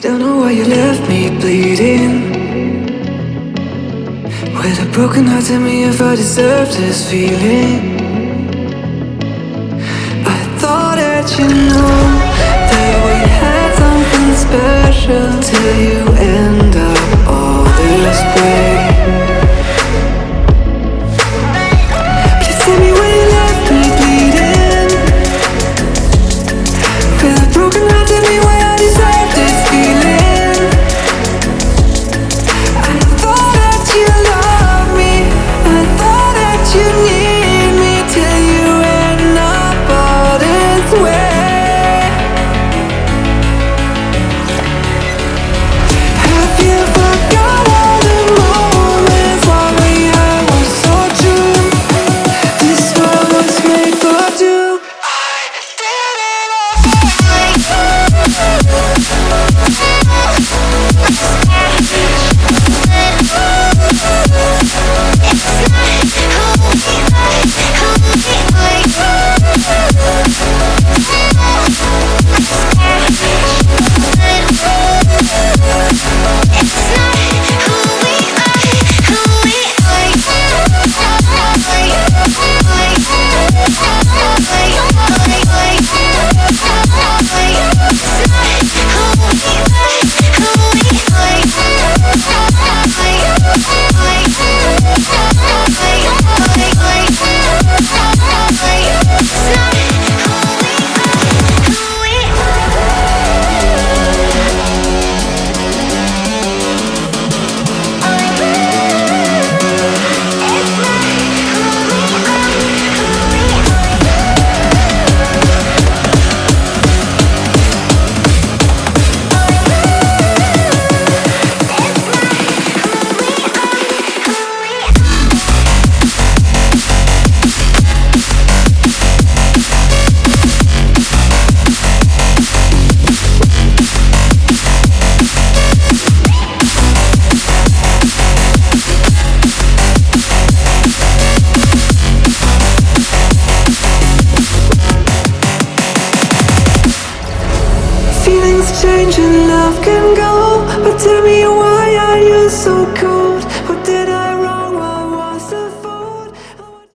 Don't know why you left me bleeding. With a broken heart, tell me if I deserve this feeling. I thought that you know that we had something special till you end up all this way. Please tell me why you left me bleeding. With a broken heart, tell me why I deserve this feeling. I thought that you loved me, I thought that you need me till you end up all this way. Have you forgot all the moments while we had was so true? This world was made for two. I did it change and love can go, but tell me why are you so cold?